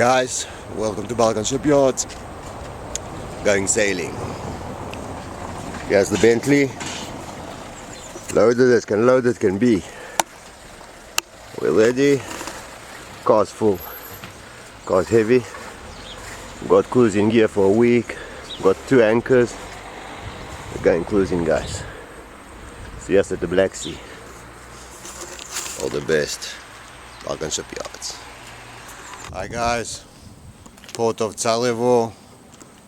Guys, welcome to Balkan Shipyards. Going sailing. Here's the Bentley. Loaded as can be. We're ready. Car's full. Car's heavy. Got cruising gear for a week. Got 2 anchors. We're going cruising, guys. See us at the Black Sea. All the best. Balkan Shipyards. Hi guys, port of Tsarevo,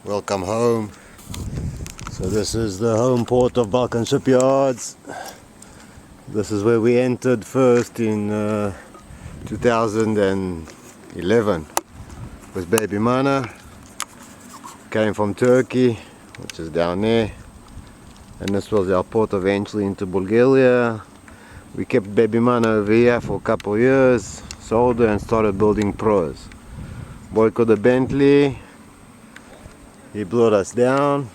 welcome home. So this is the home port of Balkan Shipyards. This is where we entered first in 2011 with Baby Mana. Came from Turkey, which is down there, and this was our port of entry into Bulgaria. We kept Baby Mana over here for a couple of years, sold her and started building Proas. Boy called the Bentley, he brought us down.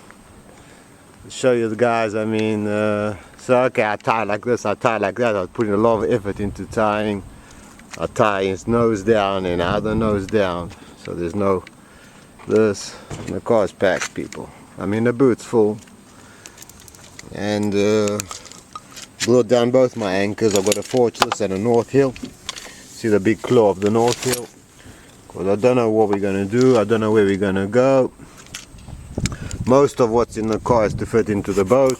To show you the guys, I mean, so okay, I tie like this, I tie like that. I was putting a lot of effort into tying. I tie his nose down and other nose down, so there's no this. And the car's packed, people. I mean, the boot's full. And brought down both my anchors. I've got a Fortress and a North Hill. See the big claw of the North Hill? Because I don't know what we're going to do. I don't know where we're going to go. Most of what's in the car is to fit into the boat.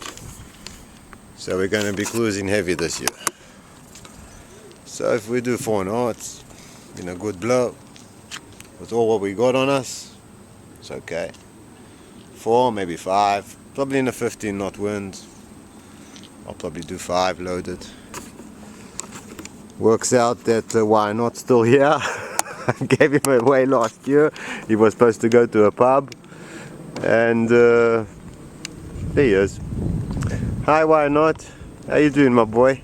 So we're going to be cruising heavy this year. So if we do 4 knots in a good blow, with all what we got on us, it's okay. 4, maybe 5, probably in a 15 knot wind. I'll probably do 5 loaded. Works out that why not still here. I gave him away last year. He was supposed to go to a pub, and there he is. Hi, why not? How you doing, my boy?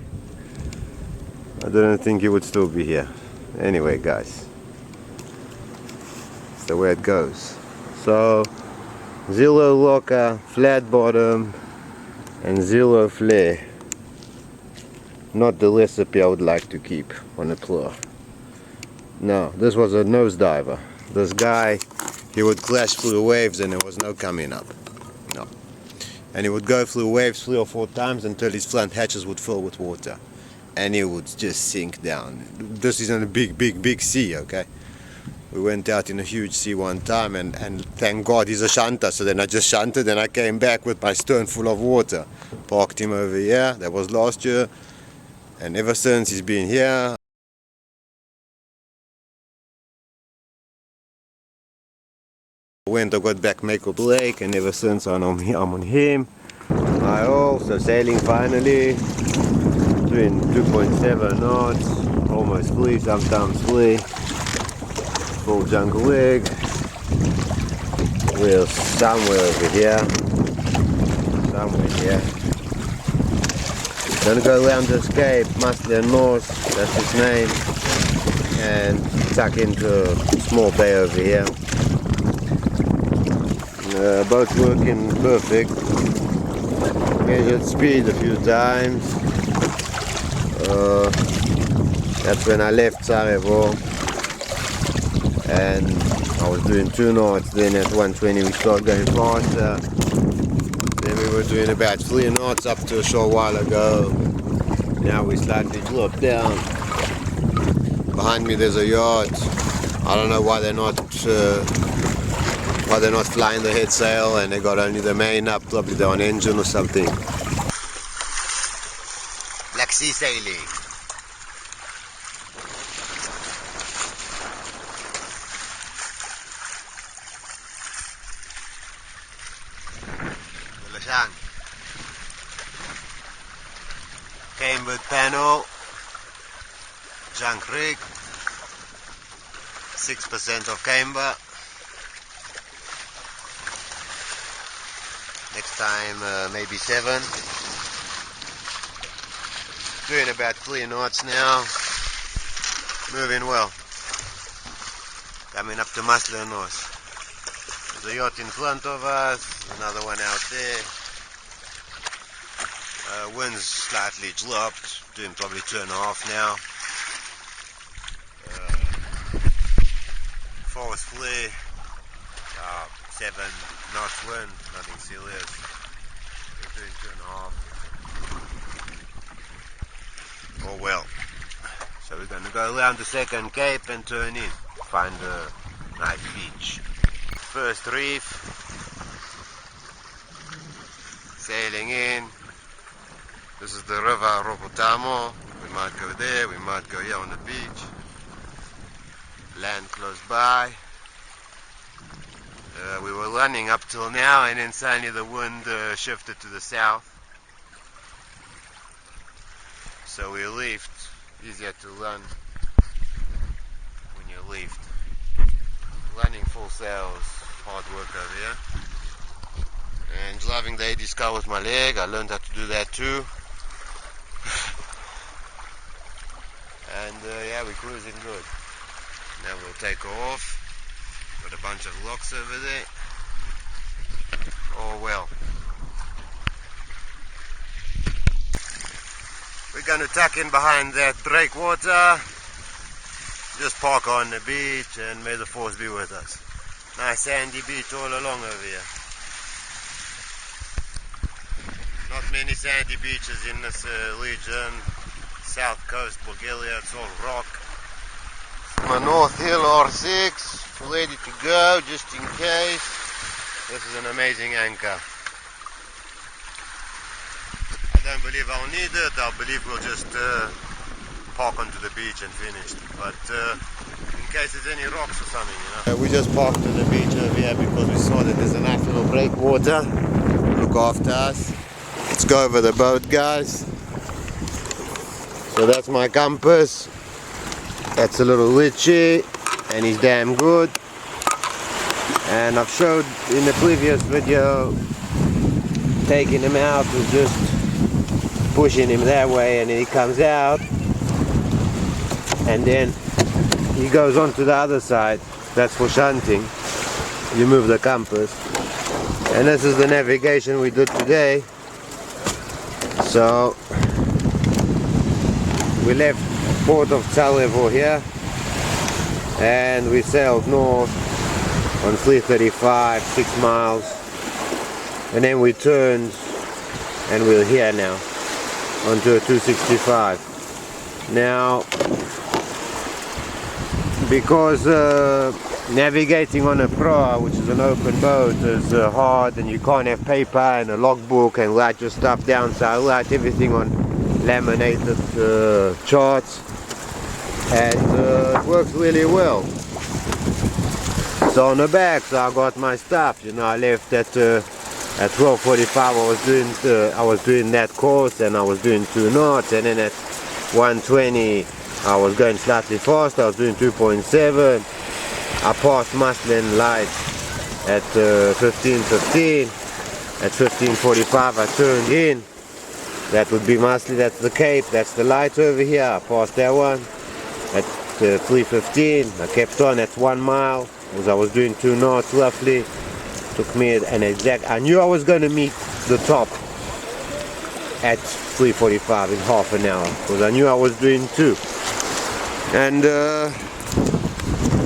I didn't think he would still be here. Anyway, guys, it's the way it goes. So 0 locker, flat bottom, and 0 flare. Not the recipe I would like to keep on a Proa. No, this was a nosediver. This guy, he would crash through the waves and there was no coming up. No. And he would go through waves 3 or 4 times until his front hatches would fill with water. And he would just sink down. This is in a big sea, okay? We went out in a huge sea one time, and thank God he's a shunter. So then I just shunted and I came back with my stern full of water. Parked him over here. That was last year. And ever since he's been here. Went I got back make or break, and ever since I'm on him. I also sailing finally. Doing 2.7 knots. Almost 3, sometimes 3. Full jungle rig. We're somewhere over here. Somewhere here. Gonna go around this cape, North, that's its name, and tuck into a small bay over here. Boat's working perfect. Measured speed a few times. That's when I left Tsarevo, and I was doing 2 knots. Then at 120 we started going faster. Then we were doing about 3 knots up to a short while ago. Now we slightly dropped down. Behind me there's a yacht. I don't know why they're not flying the head sail, and they got only the main up. Probably they're on engine or something. Black Sea sailing. Cambered panel, junk rig, 6% of camber. Next time maybe 7. Doing about 3 knots now. Moving well. Coming up to North. There's a yacht in front of us, another one out there. Wind's slightly dropped, doing probably 2.5 now. force flare, 7 knots wind, nothing serious. We're doing 2.5. Oh well. So we're going to go around the second cape and turn in, find a nice beach. First reef, sailing in. This is the river Robotamo. We might go there, we might go here on the beach. Land close by. We were running up till now, and then suddenly the wind shifted to the south. So we left. Easier to run when you left. Running full sails, hard work over here. And driving the 80s car with my leg, I learned how to do that too. And yeah, we're cruising good. Now we'll take off. Got a bunch of locks over there. Oh well. We're going to tuck in behind that breakwater. Just park on the beach and may the force be with us. Nice sandy beach all along over here. Not many sandy beaches in this region. South coast Bulgaria, it's all rock. My North Hill R6 ready to go just in case. This is an amazing anchor. I don't believe I'll need it. I believe we'll just park onto the beach and finish. But in case there's any rocks or something, you know. We just parked to the beach over here because we saw that there's a nice little breakwater. Look after us. Let's go over the boat, guys. So that's my compass. That's a little Richie, and he's damn good. And I've showed in the previous video taking him out with just pushing him that way, and he comes out, and then he goes on to the other side. That's for shunting. You move the compass. And this is the navigation we did today. So we left port of Tsarevo here, and we sailed north on 335, 6 miles, and then we turned and we're here now onto a 265. Now, because navigating on a Proa, which is an open boat, is hard, and you can't have paper and a logbook and write your stuff down, so I write everything on laminated charts, and it works really well. So on the back, so I got my stuff. You know, I left at 12:45. I was doing that course, and I was doing 2 knots, and then at 1:20 I was going slightly fast. I was doing 2.7. I passed Muslin Light at 15:15. At 15:45 I turned in. That would be Muslin. That's the Cape. That's the light over here. I passed that one at 3:15. I kept on. That's 1 mile. Because I was doing 2 knots roughly. Took me an exact. I knew I was going to meet the top at 3:45 in half an hour, because I knew I was doing 2. And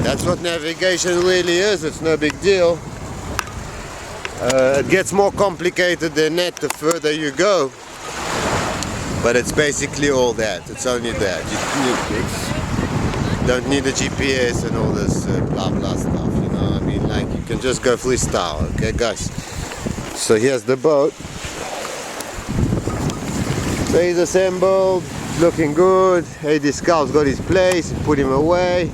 that's what navigation really is. It's no big deal. It gets more complicated than that the further you go, but it's basically all that. It's only that. You don't need a GPS and all this blah blah stuff, you know. I mean, like, you can just go freestyle, okay guys? So here's the boat. So he's assembled, looking good. Eddie Scout's got his place, put him away.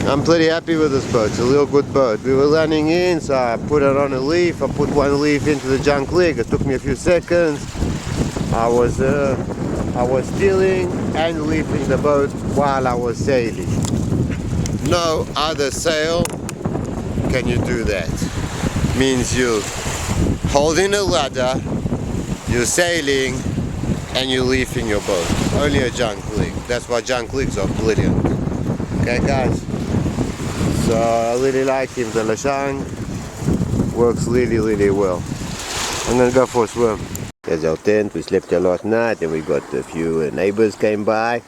I'm pretty happy with this boat. It's a real good boat. We were running in, so I put it on a leaf. I put one leaf into the junk leg. It took me a few seconds. I was steering and leafing the boat while I was sailing. No other sail can you do that. Means you holding a rudder, you're sailing, and you're leafing your boat. Only a junk leg. That's why junk legs are brilliant. Okay guys? So I really like him. The Lashang works really well. I'm gonna go for a swim. There's our tent. We slept here last night, and we got a few neighbors came by.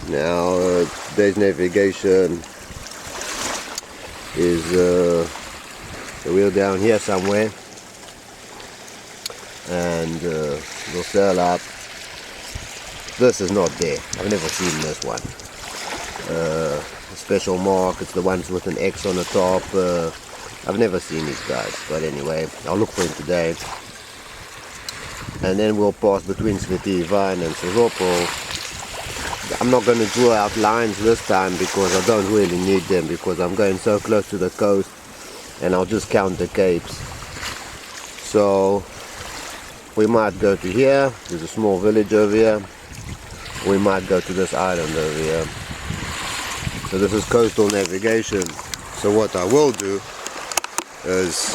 Now today's navigation is the wheel down here somewhere, and we'll sail up. This is not there. I've never seen this one. Special mark, it's the ones with an X on the top. I've never seen these guys, but anyway, I'll look for him today. And then we'll pass between Tsarevo and Tsarevo. I'm not going to draw out lines this time because I don't really need them, because I'm going so close to the coast, and I'll just count the capes. So we might go to here. There's a small village over here. We might go to this island over here. So this is coastal navigation. So what I will do is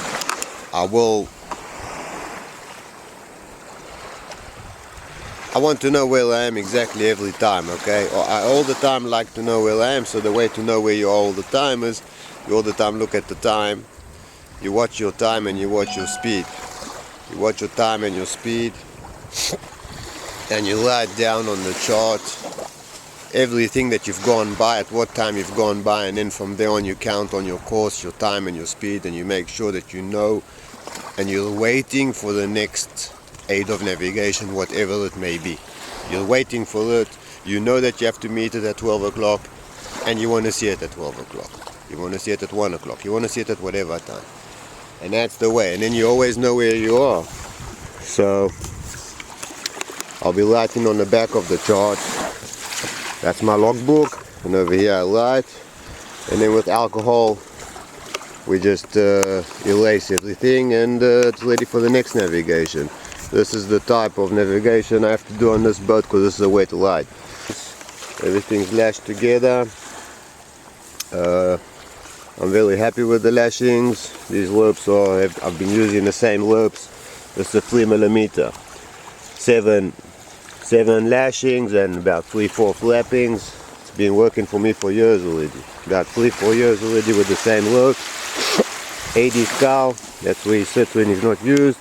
I want to know where I am exactly every time, okay? I all the time like to know where I am, so the way to know where you are all the time is you all the time look at the time, you watch your time and you watch your speed. You watch your time and your speed, and you write down on the chart everything that you've gone by, at what time you've gone by, and then from there on you count on your course, your time and your speed, and you make sure that you know, and you're waiting for the next aid of navigation, whatever it may be. You're waiting for it. You know that you have to meet it at 12 o'clock, and you want to see it at 12 o'clock. You want to see it at 1 o'clock. You want to see it at whatever time. And that's the way. And then you always know where you are. So I'll be writing on the back of the chart. That's my logbook. And over here I write. And then with alcohol, we just erase everything, and it's ready for the next navigation. This is the type of navigation I have to do on this boat, because this is a wet ride. Everything's lashed together. I'm very happy with the lashings. These loops I've been using the same loops. This is a 3mm. Seven lashings and about 3-4 flappings. It's been working for me for years already. About 3-4 years already with the same loops. 80 scow, that's where he sits when he's not used.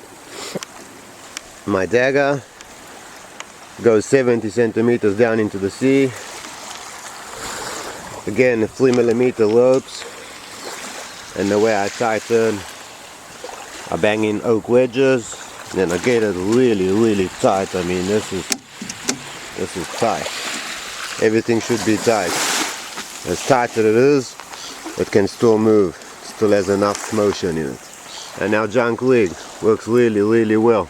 My dagger goes 70 centimeters down into the sea. Again, 3mm loops, and the way I tighten, I bang in oak wedges, and then I get it really tight. I mean, this is tight. Everything should be tight. As tight as it is, it can still move. It still has enough motion in it. And our junk rig works really well.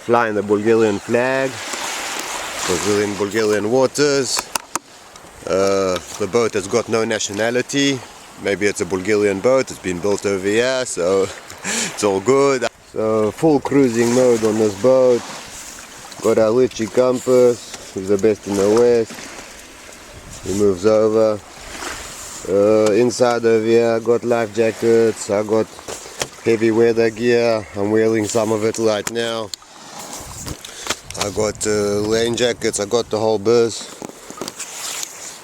Flying the Bulgarian flag, because we're in Bulgarian waters. The boat has got no nationality. Maybe it's a Bulgarian boat, it's been built over here, so it's all good. So full cruising mode on this boat. Got our Ritchie compass, he's the best in the west. He moves over. Inside over here I got life jackets, I got heavy weather gear. I'm wearing some of it right now. I got rain jackets, I got the whole biz.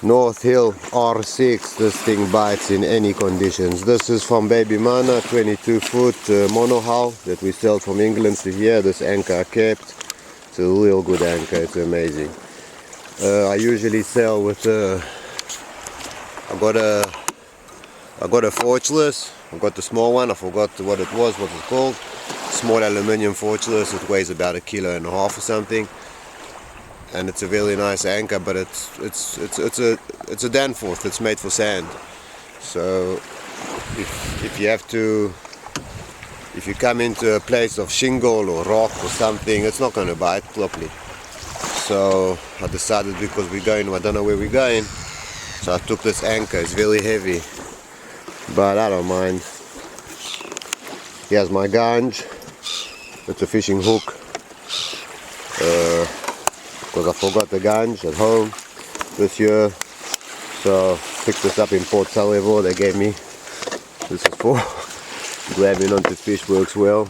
North Hill R6, this thing bites in any conditions. This is from Baby Mana, 22-foot monohull that we sell from England to here. This anchor I kept. It's a real good anchor, it's amazing. I usually sail with I got a forgeless. I got the small one, I forgot what it was, what it's called. Small aluminium forgeless. It weighs about 1.5 kilos or something, and it's a very nice anchor, but it's a Danforth. It's made for sand. So if you come into a place of shingle or rock or something, it's not going to bite properly. So I decided, because we're going, I don't know where we're going, so I took this anchor. It's very heavy, but I don't mind. Here's my ganj. It's a fishing hook, because I forgot the ganj at home this year, so picked this up in Port Tsarevo. They gave me, this is for grabbing onto fish, works well.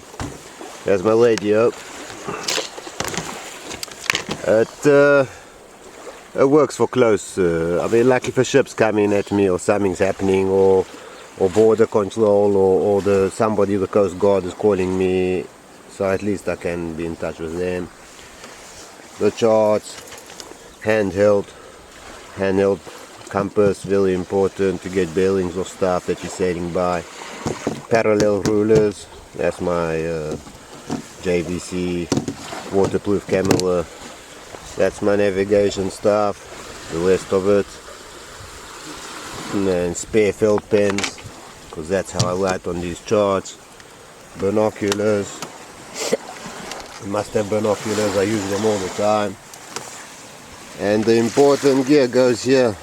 There's my radio. It works for close, I mean, like if a ship's coming at me or something's happening, or border control, or somebody, the Coast Guard is calling me, so at least I can be in touch with them. The charts, handheld, handheld compass, very important to get bearings of stuff that you're sailing by. Parallel rulers, that's my JVC waterproof camera. That's my navigation stuff, the rest of it. And then spare felt pens, because that's how I write on these charts. Binoculars, you must have binoculars, I use them all the time. And the important gear goes here.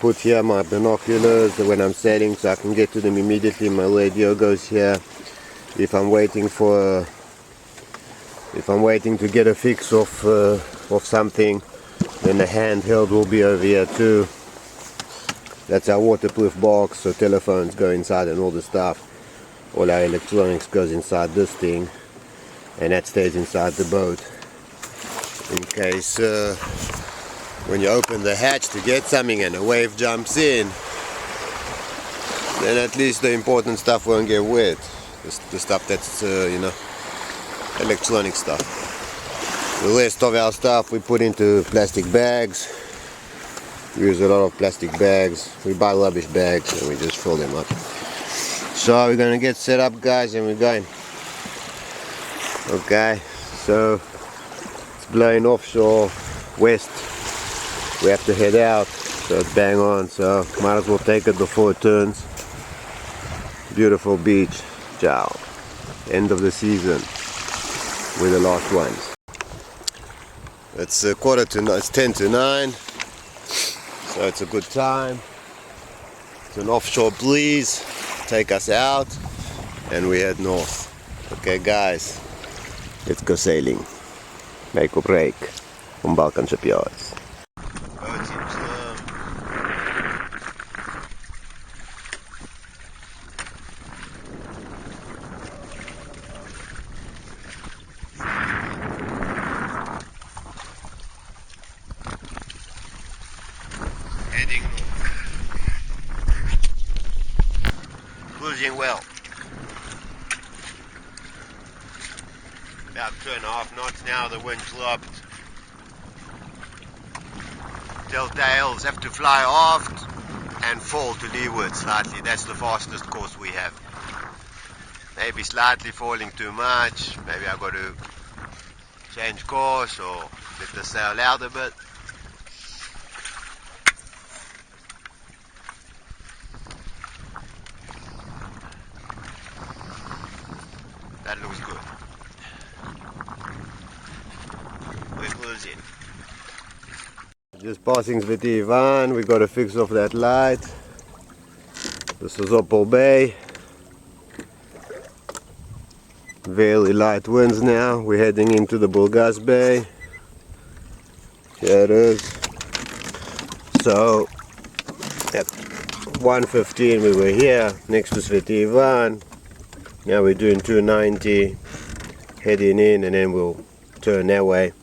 Put here my binoculars when I'm sailing so I can get to them immediately. My radio goes here. If I'm waiting to get a fix of something, then the handheld will be over here too. That's our waterproof box, so telephones go inside and all the stuff. All our electronics goes inside this thing, and that stays inside the boat. In case when you open the hatch to get something and a wave jumps in, then at least the important stuff won't get wet. The stuff that's, you know, electronic stuff. The rest of our stuff we put into plastic bags. We use a lot of plastic bags. We buy rubbish bags and we just fill them up. So we're gonna get set up, guys, and we're going. Okay, so it's blowing offshore west. We have to head out, so it's bang on, so might as well take it before it turns. Beautiful beach. Ciao. End of the season. We're the last ones. It's 10 to 9, so it's a good time. It's an offshore breeze, take us out, and we head north. Okay, guys, let's go sailing. Make or break from Balkan Shipyards. Heading north. Cruising well. About 2.5 knots now, the wind dropped. Tails have to fly aft and fall to leeward slightly. That's the fastest course we have. Maybe slightly falling too much. Maybe I've got to change course or let the sail out a bit. That looks good. We're closing. Just passing Tsarevo, we got to fix off that light. This is Balkan Bay. Very light winds now. We're heading into the Burgas Bay. Here it is. So at 1:15 we were here next to Tsarevo. Now we're doing 290, heading in, and then we'll turn that way.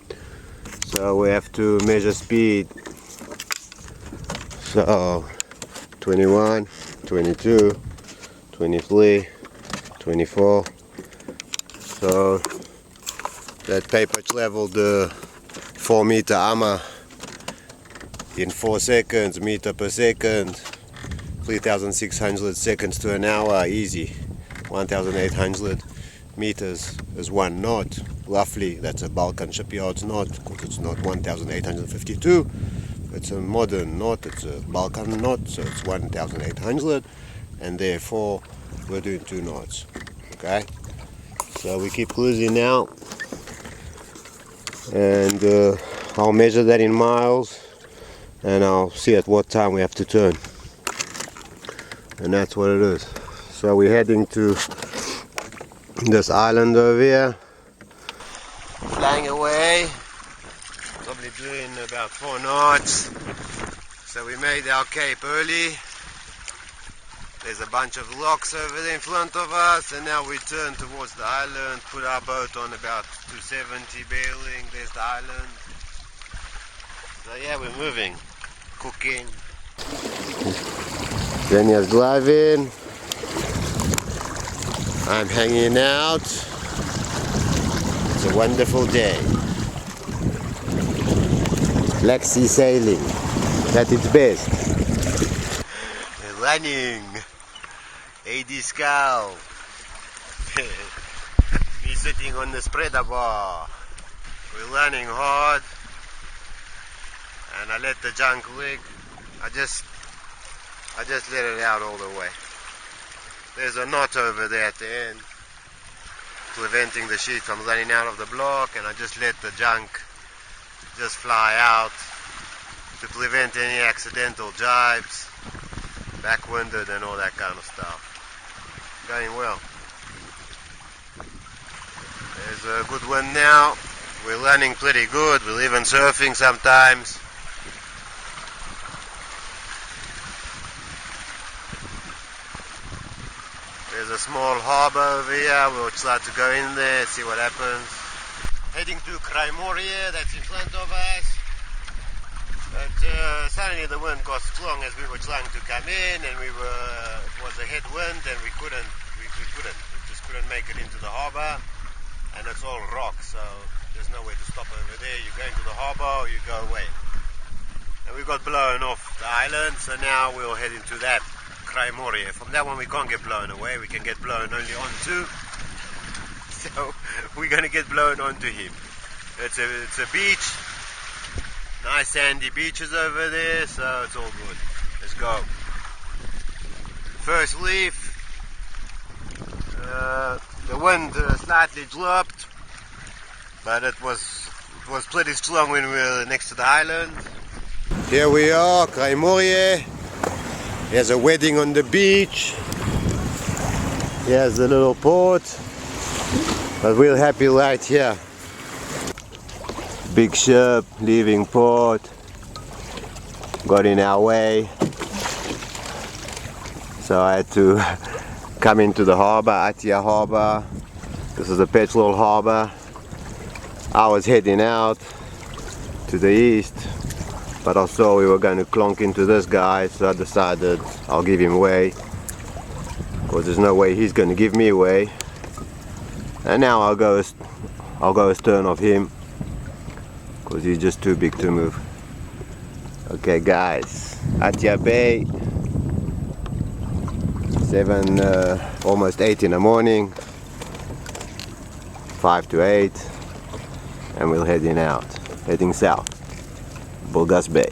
So we have to measure speed. So 21, 22, 23, 24. So that paper leveled the 4-meter armor in 4 seconds, meter per second, 3,600 seconds to an hour, easy. 1,800 meters is 1 knot, roughly. That's a Balkan Shipyards knot, because it's not 1,852. It's a modern knot, it's a Balkan knot, so it's 1,800, and therefore we're doing 2 knots. Okay, so we keep cruising now, and I'll measure that in miles, and I'll see at what time we have to turn, and that's what it is. So we're heading to this island over here, flying away, probably doing about 4 knots. So we made our cape early. There's a bunch of rocks over there in front of us, and now we turn towards the island, put our boat on about 270 bearing. There's the island. So yeah, we're moving, cooking. Jenya's driving. I'm hanging out. It's a wonderful day. Black Sea sailing at its best. Running. AD Scow. Me sitting on the spreader bar. We're running hard. And I let the junk rig. I just let it out all the way. There's a knot over there at the end, preventing the sheet from running out of the block, and I just let the junk just fly out to prevent any accidental jibes, backwinded and all that kind of stuff. Going well. There's a good wind now. We're running pretty good. We're even surfing sometimes. There's a small harbour over here. We'll try to go in there, see what happens. Heading to Kraimoria, that's in front of us. But suddenly the wind got strong as we were trying to come in, and it was a headwind, and we just couldn't make it into the harbour. And it's all rock, so there's no way to stop over there. You go into the harbour or you go away. And we got blown off the island, so now we'll head into that Kraimoria. From that one we can't get blown away, we can get blown only onto. So we're going to get blown onto him. It's a beach, nice sandy beaches over there, so it's all good. Let's go. First leaf. The wind slightly dropped, but it was pretty strong when we were next to the island. Here we are, Kraimoria. There's a wedding on the beach. Here's the little port. But we're happy right here. Big ship leaving port. Got in our way. So I had to come into the harbour, Atia harbour. This is a petrol harbour. I was heading out to the east, but I saw we were going to clonk into this guy, so I decided I'll give him way, because there's no way he's going to give me away. And now I'll go astern of him, because he's just too big to move. Okay guys, Atia Bay, almost 8 in the morning, 5 to 8, and we're heading south, Burgas Bay.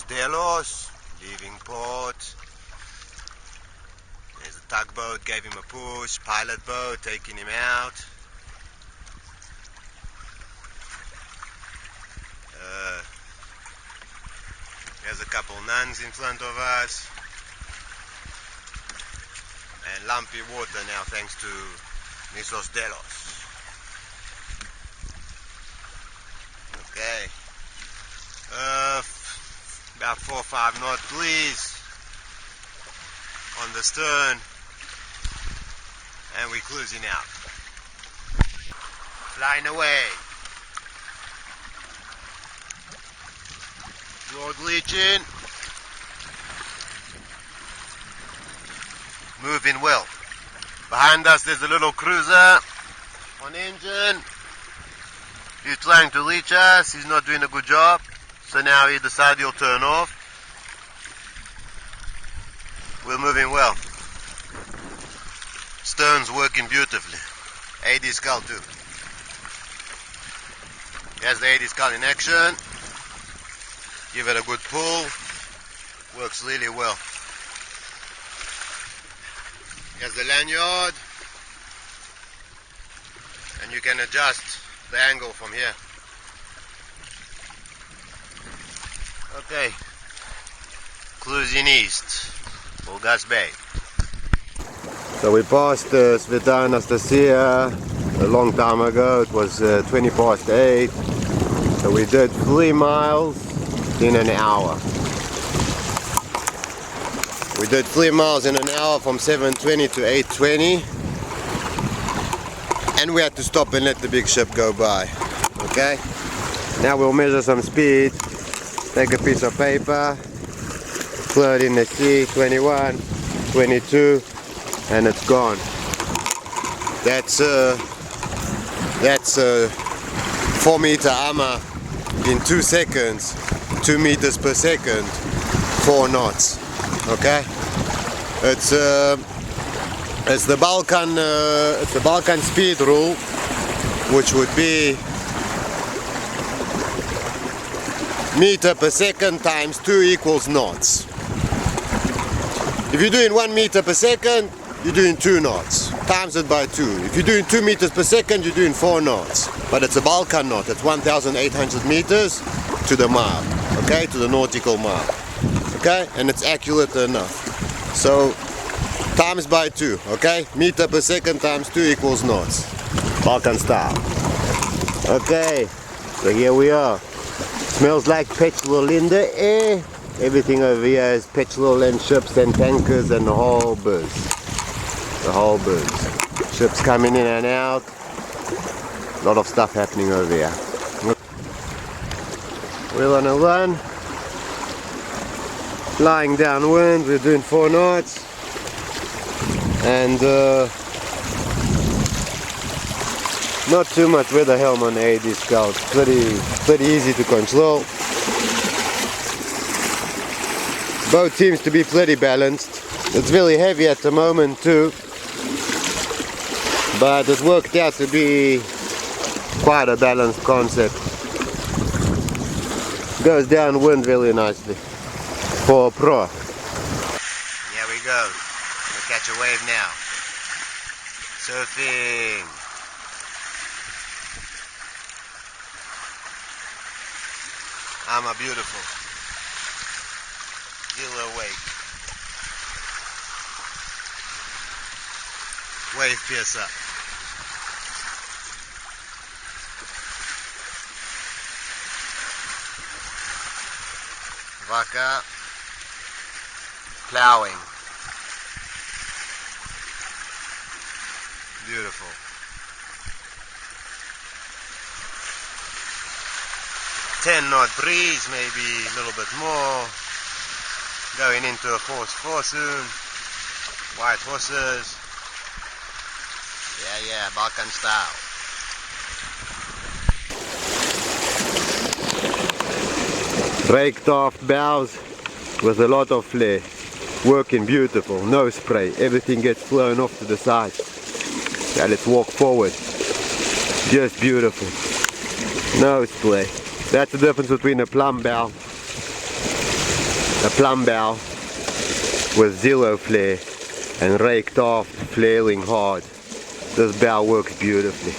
Delos, leaving port. There's a tugboat, gave him a push, pilot boat taking him out. There's a couple nuns in front of us. And lumpy water now thanks to Nisos Delos. Okay. About 4 or 5 knot breeze on the stern, and we're cruising out. Flying away. Broad leaching. Moving well. Behind us there's a little cruiser on engine. He's trying to reach us, he's not doing a good job, so now he decided he'll turn off. We're moving well. Stern's working beautifully. AD scull too. Here's the AD scull in action. Give it a good pull. Works really well. Here's the lanyard, and you can adjust the angle from here. Okay, cruising east, Burgas Bay. So we passed Sveta Anastasia a long time ago. It was 20 past 8. So we did 3 miles in an hour. We did 3 miles in an hour from 7:20 to 8:20, and we had to stop and let the big ship go by. Okay, now we'll measure some speed. Take a piece of paper, throw it in the sea. 21, 22, and it's gone. That's a 4-meter armor in 2 seconds, 2 meters per second, 4 knots. Okay, it's the Balkan speed rule, which would be meter per second times 2 equals knots. If you're doing 1 meter per second, you're doing 2 knots. Times it by 2. If you're doing 2 meters per second, you're doing 4 knots. But it's a Balkan knot. It's 1,800 meters to the mile. Okay, to the nautical mile. Okay, and it's accurate enough. So times by 2. Okay, meter per second times 2 equals knots. Balkan style. Okay, so here we are. Smells like petrol in the air. Everything over here is petrol and ships and tankers and the whole buzz. The whole buzz. Ships coming in and out. A lot of stuff happening over here. We're on a run. Flying downwind. We're doing 4 knots. And not too much weather helm on the AD Scout. Pretty easy to control. Boat seems to be pretty balanced. It's really heavy at the moment too, but it worked out to be quite a balanced concept. Goes downwind really nicely for Proa. Here we go. We'll catch a wave now. Surfing. I'm a beautiful. Zero wake. Wave piercer. Vaca plowing. Beautiful. Ten-knot breeze, maybe a little bit more. Going into a 4 soon. White horses. Yeah, Balkan style. Raked off bows with a lot of flare. Working beautiful, no spray. Everything gets flown off to the side. Now let's walk forward. Just beautiful. No spray. That's the difference between a plumb bow. A plumb bow with 0 flare and raked off, flaring hard. This bow works beautifully.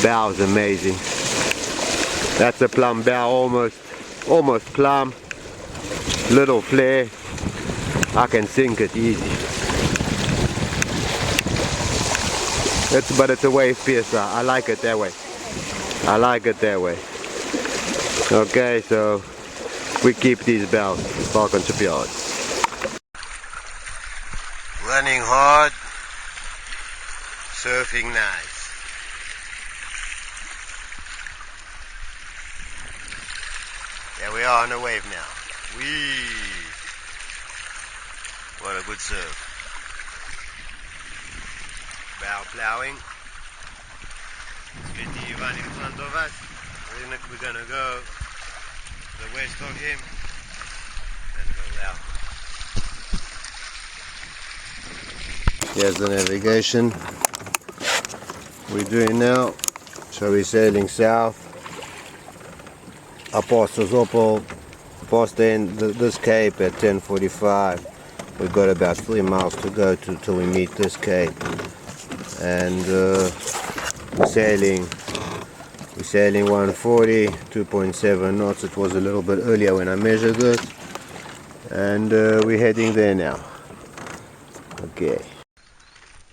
Bow is amazing. That's a plumb bow, almost plumb. Little flare. I can sink it easy. But it's a wave piercer. I like it that way. I like it that way. Okay, so we keep these bows, Balkan Shipyards. Running hard, surfing nice. There we are on the wave now. Whee! What a good surf. Bow plowing. Smitty Ivan in front of us. We're gonna go the west of him and go out. Here's the navigation we're doing now. So we're sailing south up past Tsarevo, past the end this cape at 10:45. We've got about 3 miles to go till we meet this cape, and we're sailing 140, 2.7 knots. It was a little bit earlier when I measured it, and we're heading there now. Okay.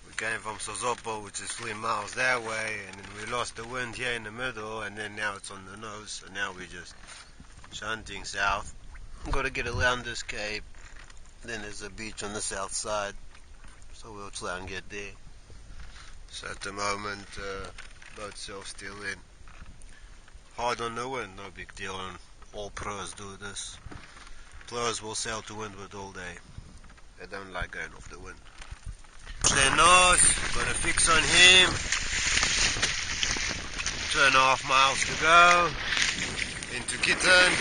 We came from Tsarevo, which is 3 miles that way, and then we lost the wind here in the middle, and then now it's on the nose, so now we're just shunting south. Got to get around this cape. Then there's a beach on the south side, so we'll try and get there. So at the moment, boat sail still in. Hard on the wind, no big deal, and all pros do this. Pros will sail to windward all day. They don't like going off the wind. Their nose, gonna fix on him. 2.5 miles to go. into Kitten.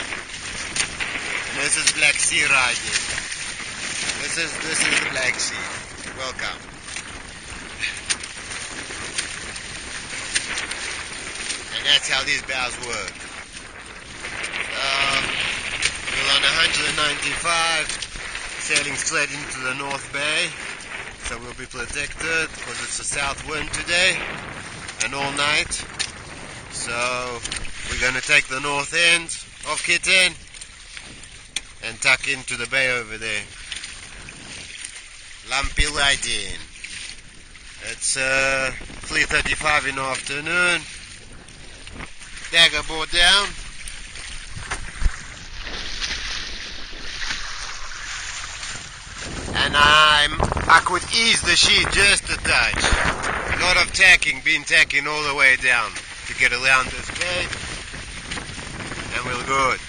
And this is Black Sea riding. This is the Black Sea. Welcome. And that's how these bows work. We're on 195, sailing straight into the North Bay. So we'll be protected because it's a south wind today and all night. So we're going to take the north end of Kitten and tuck into the bay over there. Lumpy riding. It's 3:35 in the afternoon. Dagger board down. And I could ease the sheet just a touch. A lot of tacking, been tacking all the way down to get around this bay. And we're good.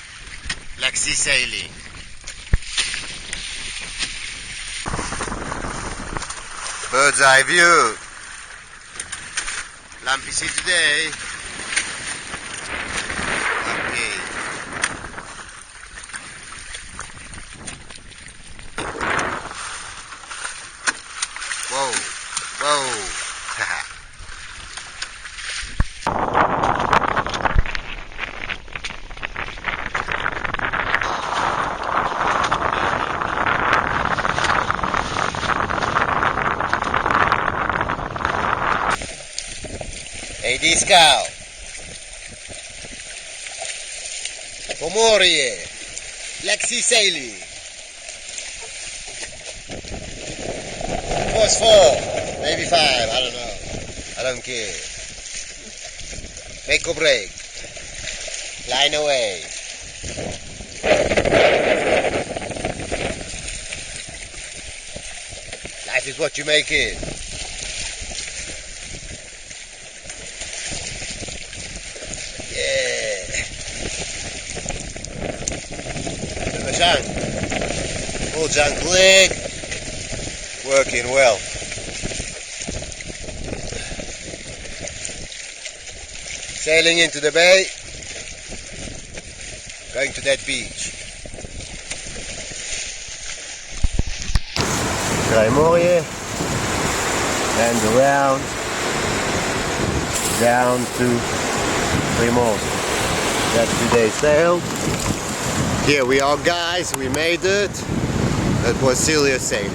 Black Sea sailing. Bird's eye view. Lumpy sea today. Okay. Whoa, whoa. 80 scow. Pomorie. Black Sea sailing. Force 4, maybe 5, I don't know. I don't care. Make or break. Line away. Life is what you make it. Yeah. The junk. Full junk leg. Working well. Sailing into the bay. Going to that beach. Tsarevo and around down to Primorsk. That's today's sail. Here we are, guys, we made it. It was serious sailing.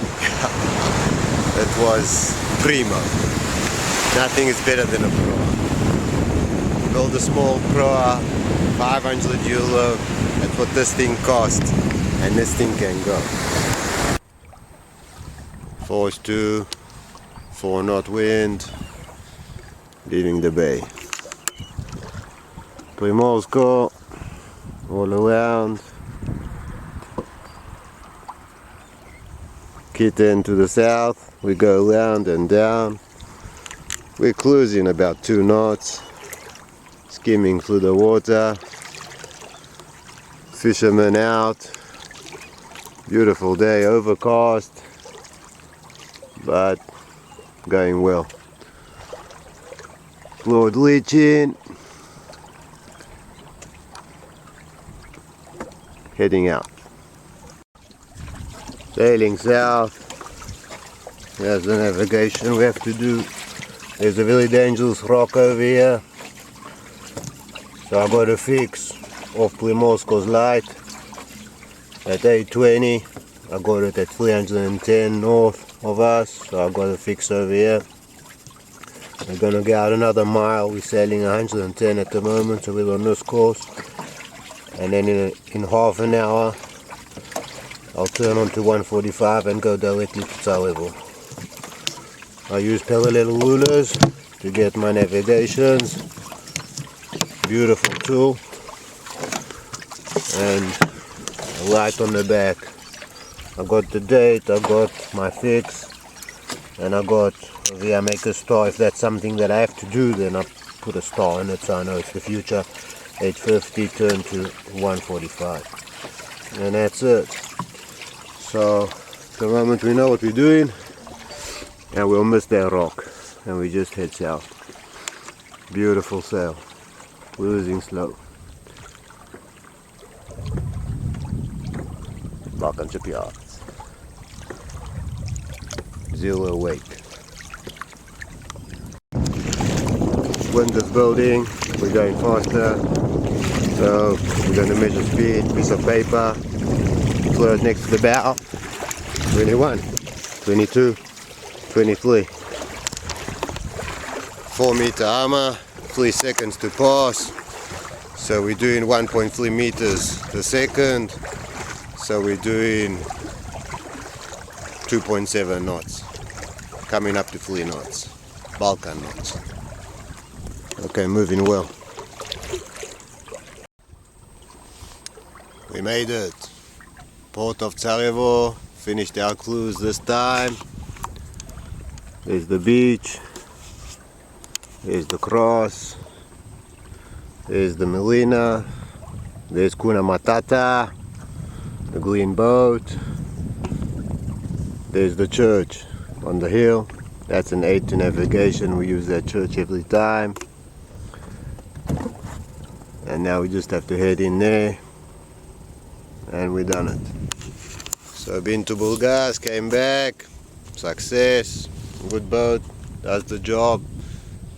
It was primo. Nothing is better than a Proa. Build a small Proa, 500 euro. That's what this thing cost. And this thing can go. Force 2, 4 knot wind, leaving the bay. Primorsk all around. Kitten to the south, we go around and down. We're cruising about 2 knots, skimming through the water. Fishermen out. Beautiful day, overcast, but going well. Fluid leaching. Heading out. Sailing south. There's the navigation we have to do. There's a very dangerous rock over here. So I got to fix off Primorsko's light at 820. I got it at 310 north of us. So I got to fix over here. We're gonna go out another mile. We're sailing 110 at the moment, so we're on this course. And then in half an hour I'll turn on to 145 and go directly to Tsarevo. I use parallel rulers to get my navigations. Beautiful tool. And a light on the back. I got the date, I got my fix, and I got I make a star. If that's something that I have to do, then I put a star in it so I know it's the future. 850 turn to 145. And that's it. So at the moment we know what we're doing, and we'll miss that rock, and we just head south. Beautiful sail, cruising slow. Balkan Shipyards. Zero wake. Wind is building, we're going faster, so we're going to measure speed, piece of paper, throw it next to the bow. 21, 22, 23. 4-meter armor, 3 seconds to pass. So we're doing 1.3 meters per second. So we're doing 2.7 knots. Coming up to 3 knots. Balkan knots. Okay, moving well. We made it. Port of Tsarevo. Finished our cruise this time. There's the beach. There's the cross. There's the marina. There's Kuna Matata, the green boat. There's the church on the hill. That's an aid to navigation. We use that church every time. And now we just have to head in there. And we've done it. So been to Burgas, came back. Success. Good boat. Does the job.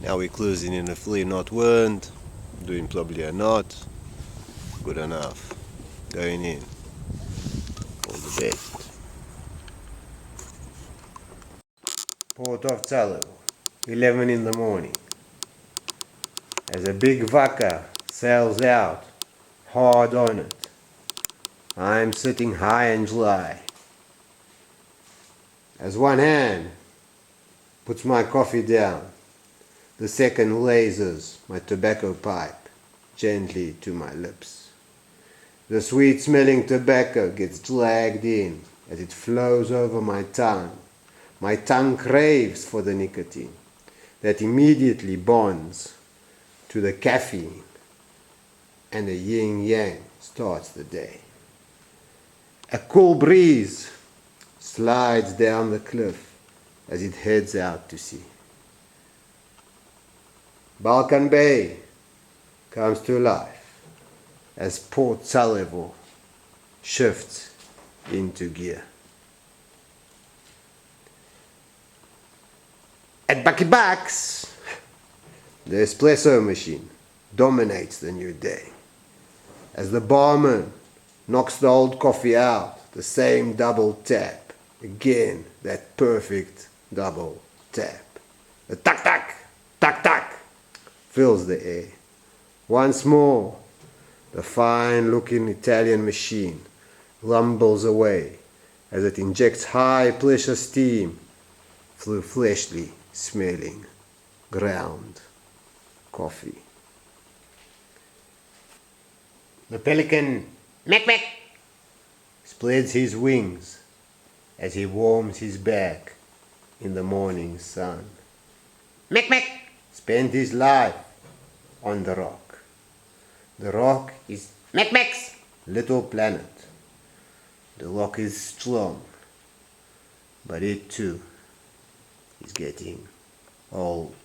Now we're cruising in a 3-knot wind. Doing probably a knot. Good enough. Going in. All the best. Port of Tsarevo, 11 in the morning. As a big vaca sails out, hard on it. I'm sitting high and dry. As one hand puts my coffee down, the second raises my tobacco pipe gently to my lips. The sweet-smelling tobacco gets dragged in as it flows over my tongue. My tongue craves for the nicotine that immediately bonds to the caffeine, and the yin-yang starts the day. A cool breeze slides down the cliff as it heads out to sea. Balkan Bay comes to life as Port Tsarevo shifts into gear. At Bucky Bucks, the espresso machine dominates the new day as the barman knocks the old coffee out, the same double tap. Again, that perfect double tap. The tack-tack, tack-tack fills the air. Once more, the fine-looking Italian machine rumbles away as it injects high-pressure steam through freshly smelling ground coffee. The pelican Mek-mek spreads his wings as he warms his back in the morning sun. Mek-mek spent his life on the rock. The rock is Mek-mek's little planet. The rock is strong, but it too is getting old.